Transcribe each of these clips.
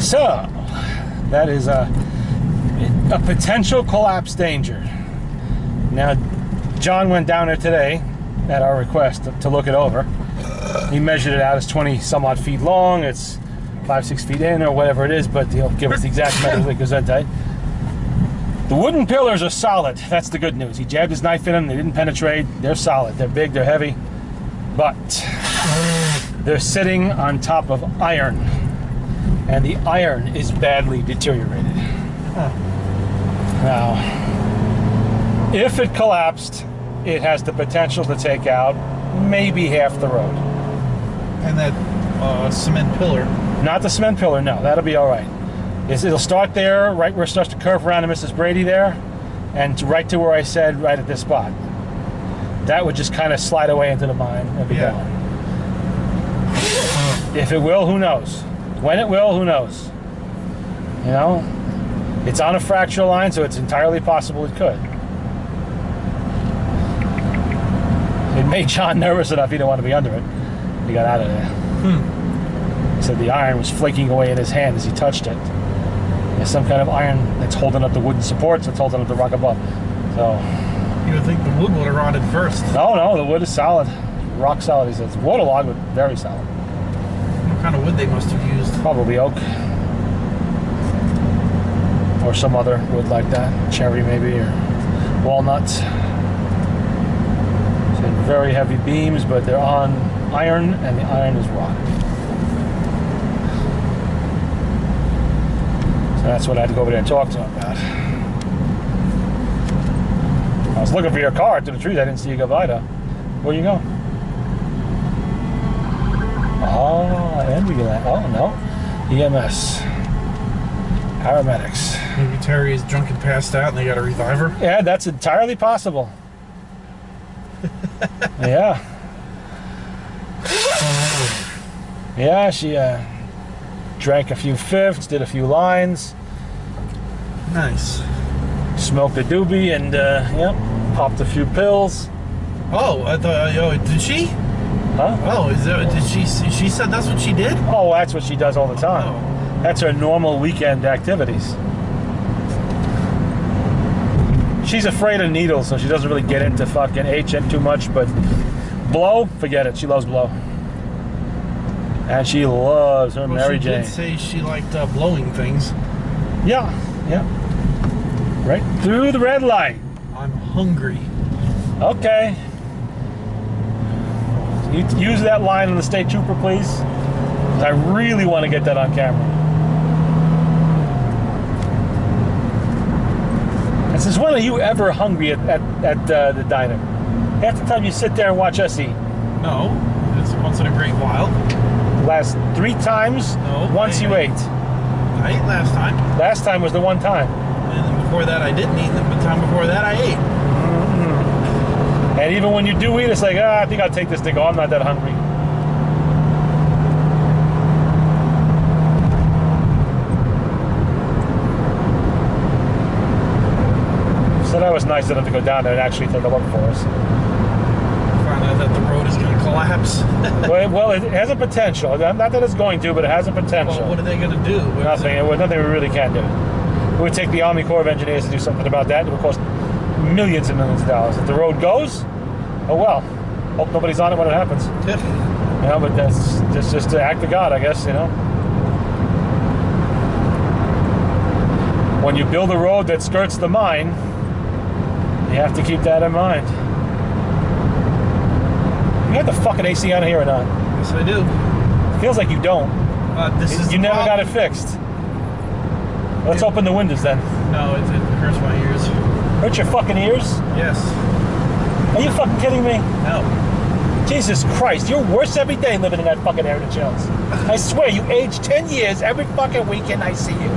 So, that is a potential collapse danger. Now, John went down there today at our request to look it over. He measured it out. It's 20 some odd feet long. It's 5-6 feet in or whatever it is, but he'll give us the exact measure like Gesundheit. The wooden pillars are solid. That's the good news. He jabbed his knife in them. They didn't penetrate. They're solid. They're big. They're heavy. But they're sitting on top of iron. And the iron is badly deteriorated. Now, if it collapsed, it has the potential to take out maybe half the road. And that cement pillar? Not the cement pillar, no. That'll be all right. It'll start there, right where it starts to curve around to Mrs. Brady there, and right to where I said, right at this spot. That would just kind of slide away into the mine and be gone. If it will, who knows? When it will, who knows? You know? It's on a fracture line, so it's entirely possible it could. It made John nervous enough he didn't want to be under it. He got out of there. He said the iron was flaking away in his hand as he touched it. There's some kind of iron that's holding up the wooden supports, that's holding up the rock above. So you would think the wood would have rotted first. No, the wood is solid. Rock solid, he says. Waterlogged, but very solid. What kind of wood they must have used? Probably oak. Or some other wood like that. Cherry maybe, or walnut. Very heavy beams, but they're on iron, and the iron is rotten. So that's what I had to go over there and talk to him about. I was looking for your car through the trees. I didn't see you go by though. Where you go? Oh, ambulance. Oh, no. EMS. Paramedics. Maybe Terry is drunk and passed out and they got to revive her? Yeah, that's entirely possible. Yeah. Yeah, she drank a few fifths, did a few lines. Nice. Smoked a doobie and, yep, popped a few pills. Oh, I thought, did she? Huh? Oh, did she said that's what she did? Oh, that's what she does all the time. Oh. That's her normal weekend activities. She's afraid of needles, so she doesn't really get into fucking HN too much, but blow, forget it. She loves blow. And she loves her Mary Jane. She did say she liked blowing things. Yeah. Right through the red light. I'm hungry. Okay. You use that line on the state trooper, please. I really want to get that on camera. And since when are you ever hungry at the diner? Half the time you sit there and watch us eat. No, it's once in a great while. Last 3 times, no, once you ate. I ate last time. Last time was the one time. And then before that I didn't eat, and the time before that I ate. Mm-hmm. And even when you do eat, it's like, I think I'll take this to go. I'm not that hungry. So that was nice of them to go down there and actually take a look for us. Find out that the road is going to collapse. Well, it has a potential. Not that it's going to, but it has a potential. Well, what are they going to do? Nothing we really can do. It would take the Army Corps of Engineers to do something about that. It would cost millions and millions of dollars. If the road goes, oh well. Hope nobody's on it when it happens. You know, but that's just the act of God, I guess, you know. When you build a road that skirts the mine, you have to keep that in mind. You got the fucking AC on here or not? Yes, I do. Feels like you don't. You never got it fixed. Let's open the windows then. No, it hurts my ears. Hurt your fucking ears? Yes. Are you fucking kidding me? No. Jesus Christ, you're worse every day living in that fucking Heritage Hills. I swear, you age 10 years every fucking weekend I see you.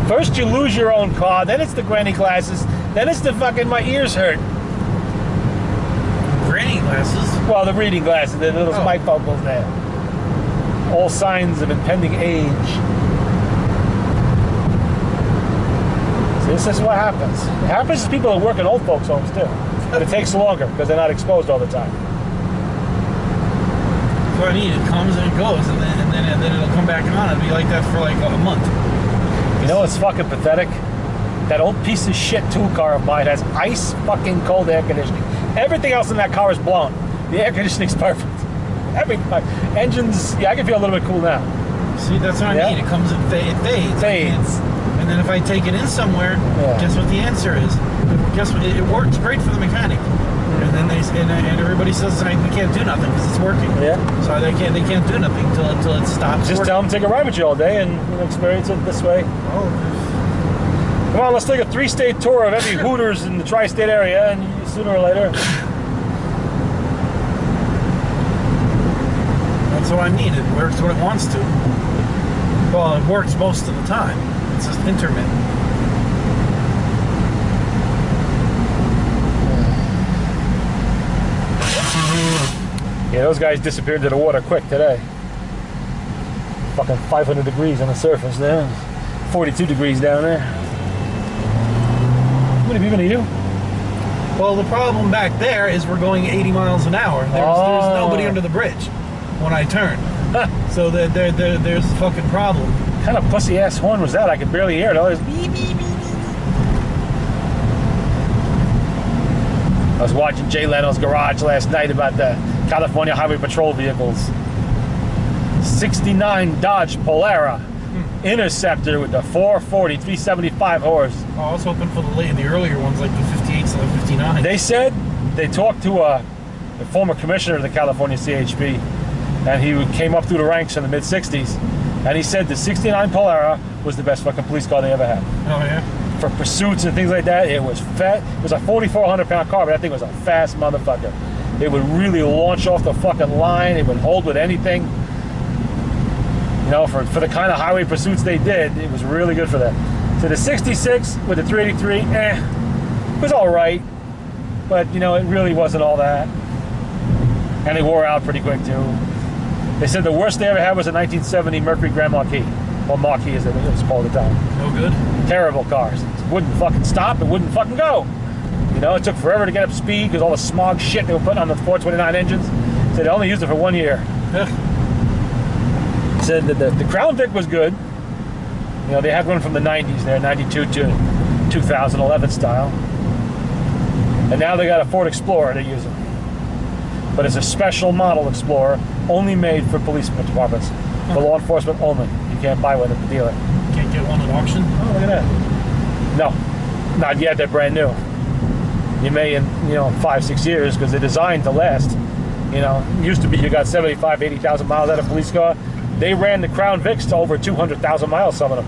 First you lose your own car, then it's the granny glasses, then it's the fucking my ears hurt. Granny glasses? Well, the reading glasses, the little bifocals there. All signs of impending age. So this is what happens. It happens to people that work in old folks' homes too. But it takes longer because they're not exposed all the time. what I mean. It comes and it goes, and then it'll come back on. It'll be like that for like a month. You know what's fucking pathetic? That old piece of shit tool car of mine has ice fucking cold air conditioning. Everything else in that car is blown. The air conditioning's perfect. Engines, yeah, I can feel a little bit cool now. See, that's what I mean. It comes and fades. Fades. And then if I take it in somewhere, guess what the answer is? Guess what? It works great for the mechanic. And then and everybody says we can't do nothing because it's working. Yeah. So they can't do nothing until it stops. Just tell them to take a ride with you all day and experience it this way. Oh. Come on, let's take a 3-state tour of every Hooters in the tri-state area, and sooner or later. That's what I need. It works when it wants to. Well, it works most of the time. It's just intermittent. Yeah, those guys disappeared into the water quick today. Fucking 500 degrees on the surface there. 42 degrees down there. What have you been to you? Well, the problem back there is we're going 80 miles an hour. There's nobody under the bridge when I turn. So there's a fucking problem. What kind of pussy ass horn was that? I could barely hear it. All this beep, beep, beep. I was watching Jay Leno's Garage last night about the California Highway Patrol vehicles. 69 Dodge Polara Interceptor with the 440, 375 horse. Oh, I was hoping for the earlier ones, like the 58s and the 59. They said they talked to the former commissioner of the California CHP, and he came up through the ranks in the mid-60s, and he said the 69 Polara was the best fucking police car they ever had. Oh, yeah? For pursuits and things like that, it was fat. It was a 4,400 pound car, but that thing was a fast motherfucker. It would really launch off the fucking line. It would hold with anything. You know, for the kind of highway pursuits they did, it was really good for that. So the 66 with the 383, it was all right, but you know, it really wasn't all that. And it wore out pretty quick too. They said the worst they ever had was a 1970 Mercury Grand Marquis, or Marquis as it was called at the time. No good? Terrible cars. It wouldn't fucking stop. It wouldn't fucking go. You know, it took forever to get up speed because all the smog shit they were putting on the 429 engines. So they only used it for 1 year. Said that the Crown Vic was good. You know, they had one from the 90s there, 92 to 2011 style. And now they got a Ford Explorer they're using. But it's a special model Explorer, only made for police departments. For law enforcement only. You can't buy one at the dealer. Can't get one at auction? Oh, look at that. No, not yet. They're brand new. You may in 5-6 years because they're designed to last. You know, it used to be you got 75, 80,000 miles out of a police car. They ran the Crown Vics to over 200,000 miles, some of them.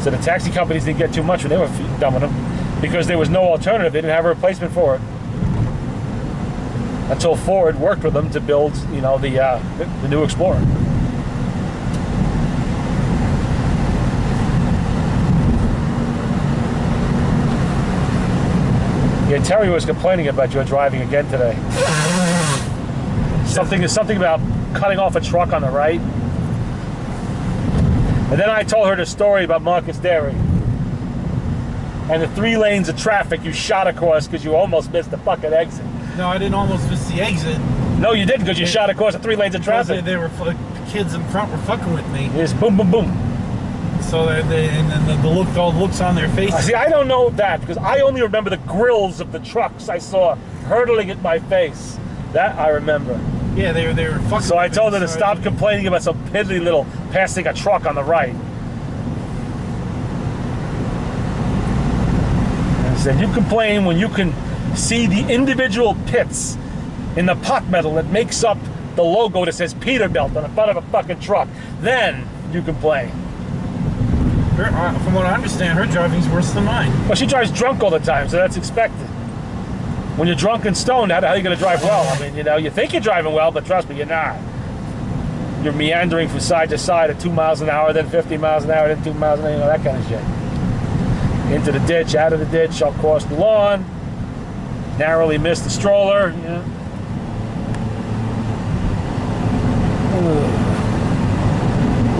So the taxi companies didn't get too much when they were done with them because there was no alternative. They didn't have a replacement for it until Ford worked with them to build, you know, the new Explorer. Yeah, Terry was complaining about your driving again today. Something about cutting off a truck on the right. And then I told her the story about Marcus Dairy and the 3 lanes of traffic you shot across because you almost missed the fucking exit. No, I didn't almost miss the exit. No, you didn't because you shot across the 3 lanes of traffic. They were the kids in front were fucking with me. It's boom, boom, boom. So and then all the looks on their faces. See, I don't know that because I only remember the grills of the trucks I saw hurtling at my face. That I remember. Yeah, they were fucking. So I told her to stop complaining about some piddly little passing a truck on the right. And I said, you complain when you can see the individual pits in the pot metal that makes up the logo that says Peterbilt on the front of a fucking truck. Then you complain. From what I understand, her driving's worse than mine. Well, she drives drunk all the time, so that's expected. When you're drunk and stoned, how are you going to drive well? I mean, you know, you think you're driving well, but trust me, you're not. You're meandering from side to side at 2 miles an hour, then 50 miles an hour, then 2 miles an hour, you know, that kind of shit. Into the ditch, out of the ditch, across the lawn, narrowly missed the stroller, you know.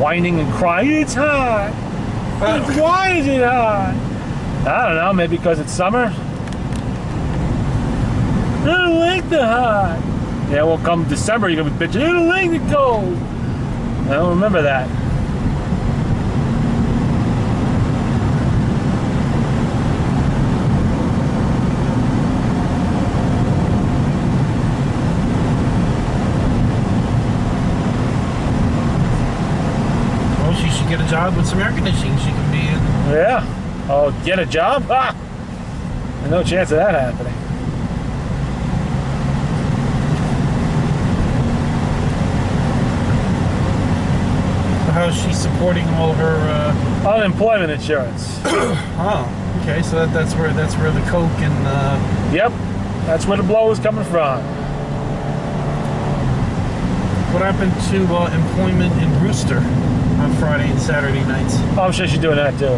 Whining and crying, it's hot. Why is it hot? I don't know, maybe because it's summer. I don't like the hot. Yeah, well, come December, you're gonna be bitching, it'll rain the cold. I don't remember that. Well, she should get a job with some air conditioning. She can be in. Yeah. Oh, get a job? Ha! No chance of that happening. How's she supporting all her? Unemployment insurance. Oh, okay. So that's where the coke and. Yep. That's where the blow is coming from. What happened to employment in Rooster on Friday and Saturday nights? Oh, I'm sure she's doing that too.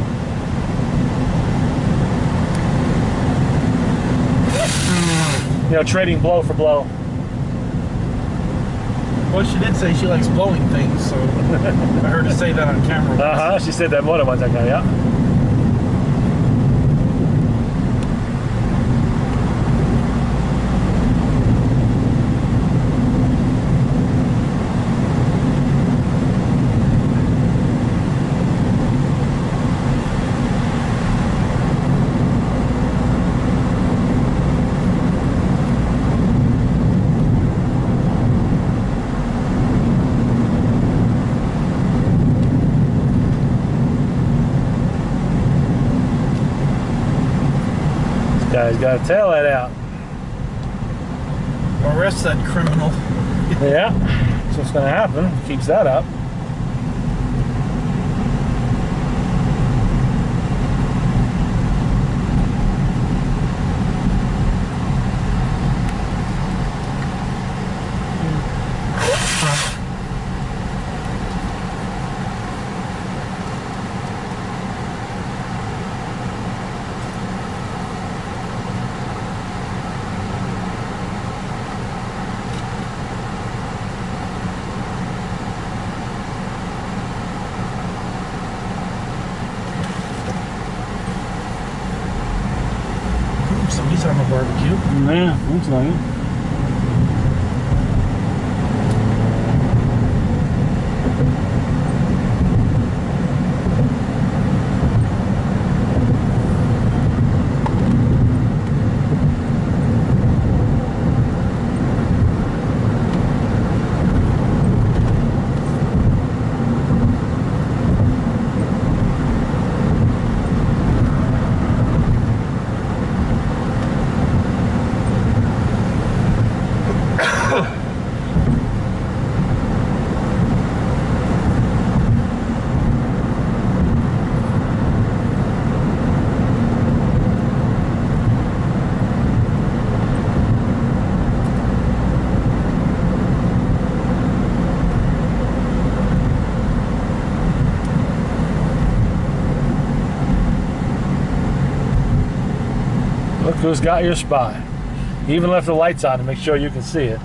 You know, trading blow for blow. Well, she did say she likes blowing things, so I heard her say that on camera. Uh-huh. She said that more than once, I got, yeah. Guy's got a tail light out. Arrest that criminal. Yeah, that's what's going to happen. Keeps that up. Somebody's having a barbecue. Yeah, looks like it. Look who's got your spot. He even left the lights on to make sure you can see it.